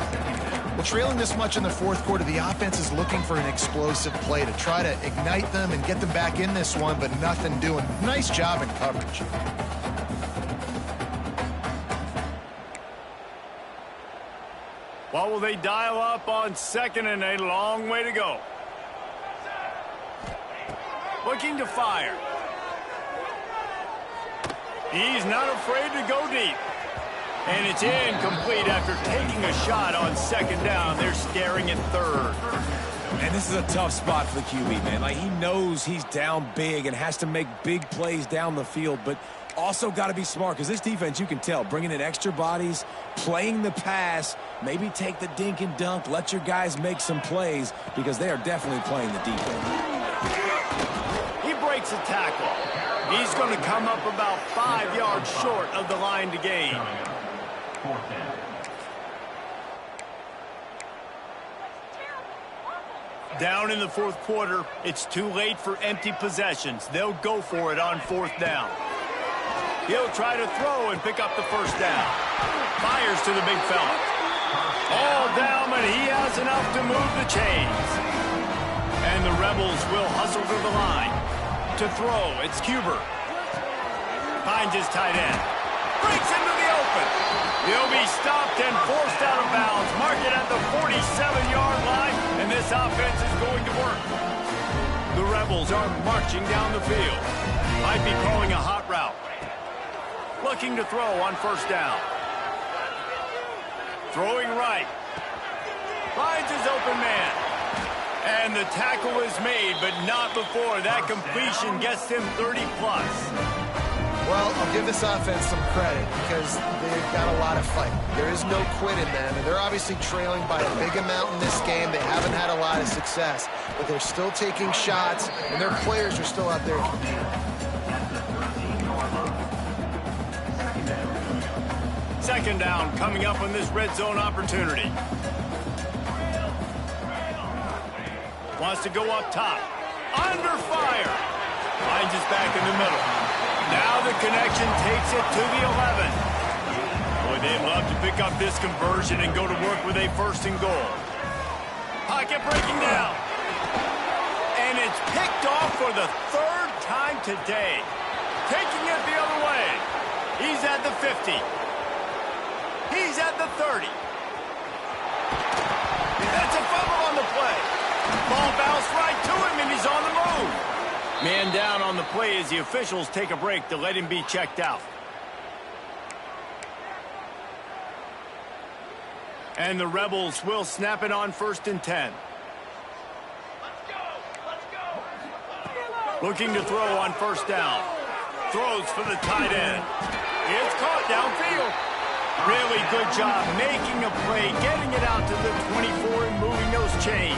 well, trailing this much in the 4th quarter, the offense is looking for an explosive play to try to ignite them and get them back in this one, but nothing doing. Nice job in coverage. What will they dial up on 2nd and a long way to go? Looking to fire. He's not afraid to go deep. And it's incomplete after taking a shot on 2nd down. They're staring at 3rd. And this is a tough spot for the QB, man. Like, he knows he's down big and has to make big plays down the field, but also got to be smart because this defense, you can tell, bringing in extra bodies, playing the pass, maybe take the dink and dunk, let your guys make some plays because they are definitely playing the defense. He breaks a tackle. He's going to come up about 5 yards short of the line to gain. 4th down. Down in the 4th quarter, it's too late for empty possessions. They'll go for it on 4th down. He'll try to throw and pick up the 1st down. Fires to the big fella. All down, but he has enough to move the chains. And the Rebels will hustle to the line. To throw, it's Cuber. Finds his tight end. Breaks into the open. He'll be stopped and forced out of bounds. Mark it at the 47-yard line, and this offense is going to work. The Rebels are marching down the field. Might be calling a hot route. Looking to throw on 1st down. Throwing right. Finds his open man. And the tackle is made, but not before that completion gets him 30+. Well, I'll give this offense some credit because they've got a lot of fight. There is no quit in them, and they're obviously trailing by a big amount in this game. They haven't had a lot of success, but they're still taking shots, and their players are still out there competing. 2nd down coming up on this red zone opportunity. Wants to go up top. Under fire. Finds his back in the middle. Now the connection takes it to the 11. Boy, they'd love to pick up this conversion and go to work with a first and goal. Pocket breaking down. And it's picked off for the third time today. Taking it the other way. He's at the 50. He's at the 30. That's a fumble on the play. Ball bounced right to him, and he's on the move. Man down on the play as the officials take a break to let him be checked out. And the Rebels will snap it on 1st and 10. Looking to throw on 1st down. Throws for the tight end. It's caught downfield. Really good job making a play, getting it out to the 24 and moving those chains.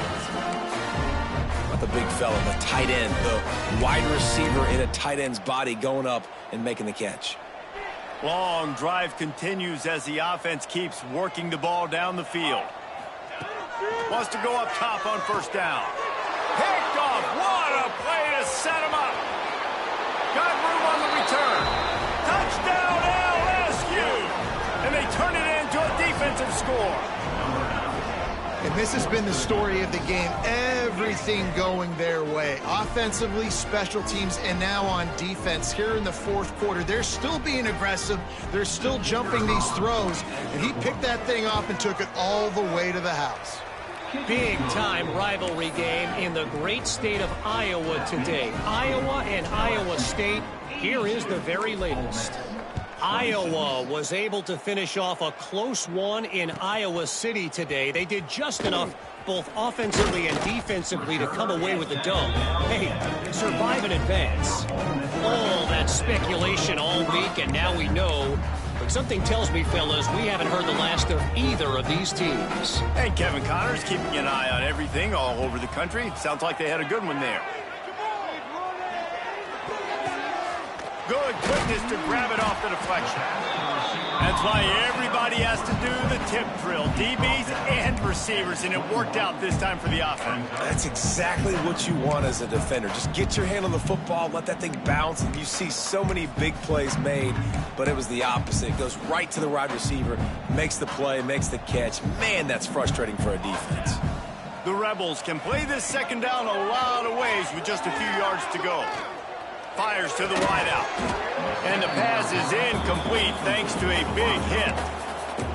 About the big fella, the tight end, the wide receiver in a tight end's body going up and making the catch. Long drive continues as the offense keeps working the ball down the field. Wants to go up top on 1st down. Picked off. What a play to set him up. Got room on the return. Touchdown LSU. And they turn it into a defensive score. And this has been the story of the game. Everything going their way. Offensively, special teams, and now on defense here in the 4th quarter. They're still being aggressive. They're still jumping these throws. And he picked that thing off and took it all the way to the house. Big-time rivalry game in the great state of Iowa today. Iowa and Iowa State. Here is the very latest. Iowa was able to finish off a close one in Iowa City today. They did just enough both offensively and defensively to come away with the dub. Hey, survive and advance. All that speculation all week, and now we know. But something tells me, fellas, we haven't heard the last of either of these teams. And Kevin Connors keeping an eye on everything all over the country. Sounds like they had a good one there. Good quickness to grab it off the deflection. That's why everybody has to do the tip drill. DBs and receivers, and it worked out this time for the offense. That's exactly what you want as a defender. Just get your hand on the football, let that thing bounce, and you see so many big plays made, but it was the opposite. It goes right to the wide receiver, makes the play, makes the catch. Man, that's frustrating for a defense. The Rebels can play this 2nd down a lot of ways with just a few yards to go. Fires to the wideout. And the pass is incomplete thanks to a big hit.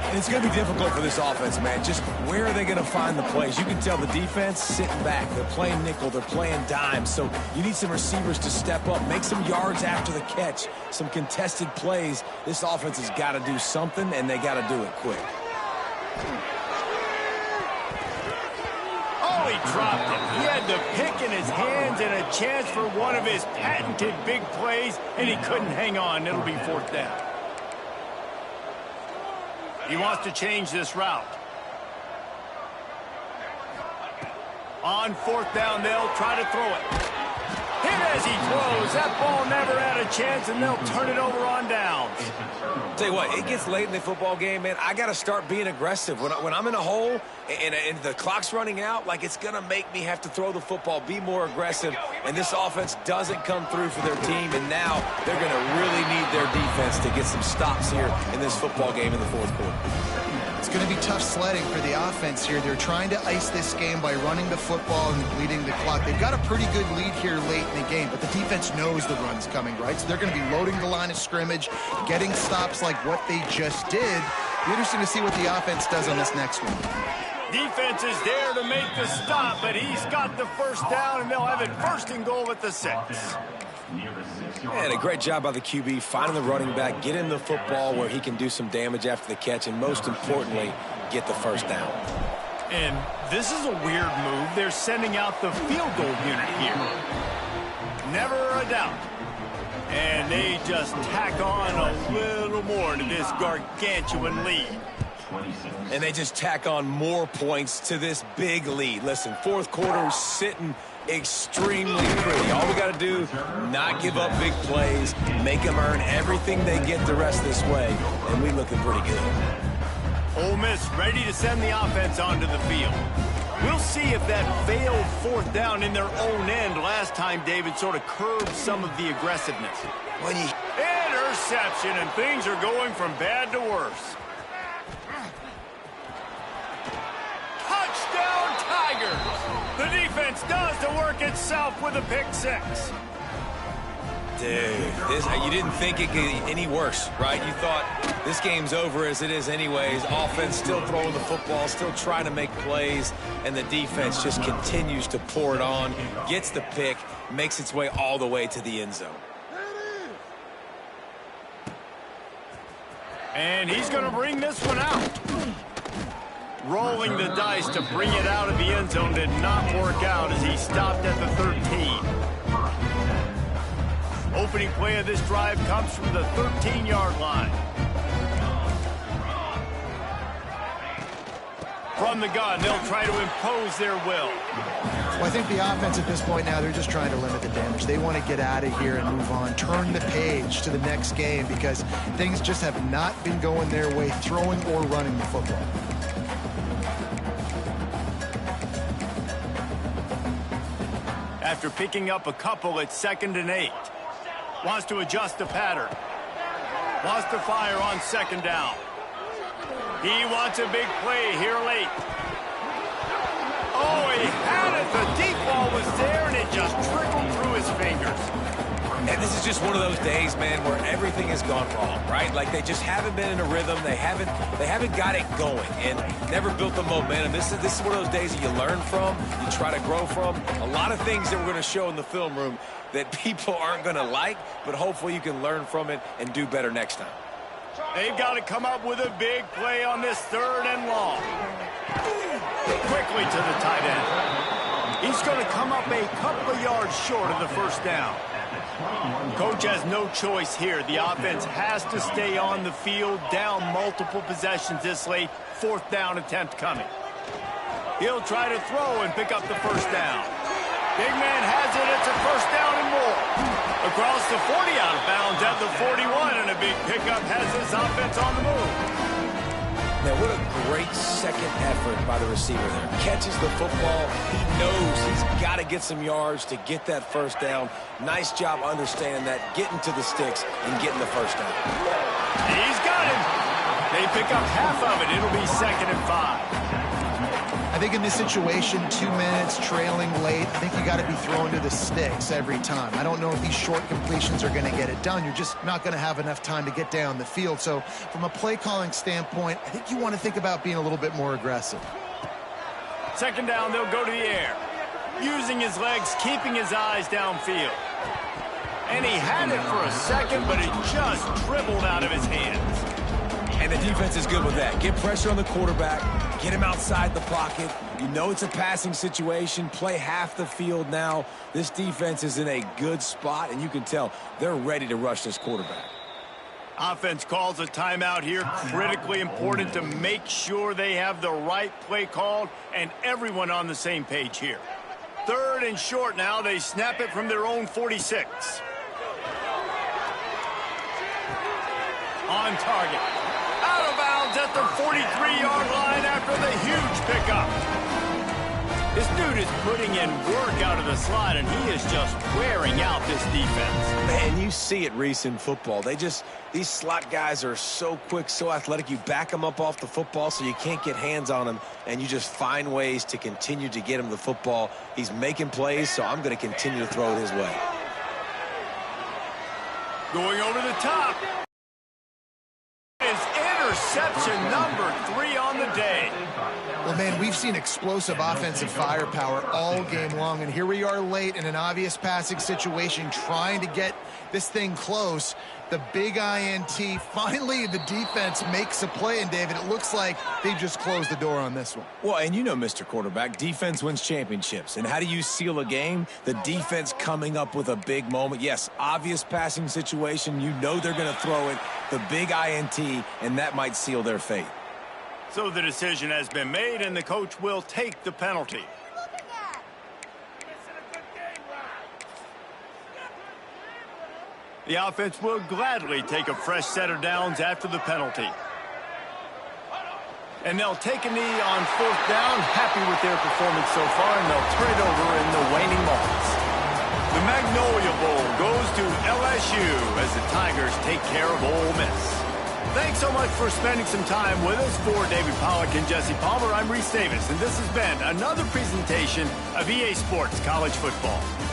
And it's going to be difficult for this offense, man. Just where are they going to find the plays? You can tell the defense sitting back. They're playing nickel. They're playing dime. So you need some receivers to step up, make some yards after the catch, some contested plays. This offense has got to do something, and they got to do it quick. He dropped it. He had the pick in his hands and a chance for one of his patented big plays, and he couldn't hang on. It'll be 4th down. He wants to change this route. On 4th down, they'll try to throw it. Hit as he throws. That ball never had a chance, and they'll turn it over on downs. Tell you what, it gets late in the football game, man. I got to start being aggressive. When I'm in a hole and the clock's running out, like, it's going to make me have to throw the football, be more aggressive. And this offense doesn't come through for their team, and now they're going to really need their defense to get some stops here in this football game in the 4th quarter. It's going to be tough sledding for the offense here. They're trying to ice this game by running the football and bleeding the clock. They've got a pretty good lead here late in the game, but the defense knows the run's coming, right? So they're going to be loading the line of scrimmage, getting stops like what they just did. Be interesting to see what the offense does on this next one. Defense is there to make the stop, but he's got the 1st down, and they'll have it 1st and goal at the 6. And a great job by the QB, finding the running back, get him the football where he can do some damage after the catch, and most importantly, get the 1st down. And this is a weird move. They're sending out the field goal unit here. Never a doubt. And they just tack on a little more to this gargantuan lead. And they just tack on more points to this big lead. Listen, 4th quarter sitting extremely pretty. All we got to do, not give up big plays, make them earn everything they get the rest this way, and we looking pretty good. Ole Miss ready to send the offense onto the field. We'll see if that failed fourth down in their own end last time, David, sort of curbed some of the aggressiveness. Interception, and things are going from bad to worse. Touchdown, Tigers! The defense does the work itself with a pick six. Dude, you didn't think it could get any worse, right? You thought this game's over as it is anyways. Offense still throwing the football, still trying to make plays, and the defense just continues to pour it on, gets the pick, makes its way all the way to the end zone. And he's going to bring this one out. Rolling the dice to bring it out of the end zone did not work out as he stopped at the 13. Opening play of this drive comes from the 13-yard line. From the gun, they'll try to impose their will. Well, I think the offense at this point now, they're just trying to limit the damage. They want to get out of here and move on, turn the page to the next game because things just have not been going their way, throwing or running the football. After picking up a couple at 2nd and 8. Wants to adjust the pattern. Wants to fire on 2nd down. He wants a big play here late. Oh, he had it. The deep ball was there, and it just trickled through his fingers. And this is just one of those days, man, where everything has gone wrong, right? Like they just haven't been in a rhythm. They haven't got it going and never built the momentum. This is one of those days that you learn from, you try to grow from. A lot of things that we're going to show in the film room that people aren't going to like, but hopefully you can learn from it and do better next time. They've got to come up with a big play on this 3rd and long. Quickly to the tight end. He's going to come up a couple of yards short of the 1st down. Coach has no choice here. The offense has to stay on the field, down multiple possessions this late. 4th down attempt coming. He'll try to throw and pick up the 1st down. Big man has it. It's a 1st down and more. Across the 40, out of bounds at the 41, and a big pickup has this offense on the move. Now, what a great second effort by the receiver there. Catches the football. He knows he's got to get some yards to get that 1st down. Nice job understanding that, getting to the sticks and getting the 1st down. He's got him. They pick up half of it. It'll be 2nd and 5. I think in this situation, 2 minutes, trailing late, I think you got to be throwing to the sticks every time. I don't know if these short completions are going to get it done. You're just not going to have enough time to get down the field. So from a play calling standpoint, I think you want to think about being a little bit more aggressive. 2nd down, they'll go to the air. Using his legs, keeping his eyes downfield. And he had it for a second, but it just dribbled out of his hands. And the defense is good with that. Get pressure on the quarterback. Get him outside the pocket. You know it's a passing situation. Play half the field now. This defense is in a good spot, and you can tell they're ready to rush this quarterback. Offense calls a timeout here. Critically important to make sure they have the right play called and everyone on the same page here. 3rd and short now. They snap it from their own 46. On target. Out of bounds at the 43-yard line after the huge pickup. This dude is putting in work out of the slot, and he is just wearing out this defense. Man, you see it, Reese, in football. These slot guys are so quick, so athletic. You back them up off the football so you can't get hands on them, and you just find ways to continue to get him the football. He's making plays, so I'm going to continue to throw it his way. Going over the top. Interception number 3 on the day. Well, man, we've seen explosive offensive firepower all game long, and here we are late in an obvious passing situation trying to get this thing close. The big INT. Finally, the defense makes a play, and David, it looks like they just closed the door on this one. Well, and you know, Mr. Quarterback, defense wins championships. And how do you seal a game? The defense coming up with a big moment. Yes, obvious passing situation. You know they're going to throw it. The big INT, and that might seal their fate. So the decision has been made, and the coach will take the penalty. The offense will gladly take a fresh set of downs after the penalty. And they'll take a knee on 4th down, happy with their performance so far, and they'll turn it over in the waning moments. The Magnolia Bowl goes to LSU as the Tigers take care of Ole Miss. Thanks so much for spending some time with us. For David Pollack and Jesse Palmer, I'm Reese Davis, and this has been another presentation of EA Sports College Football.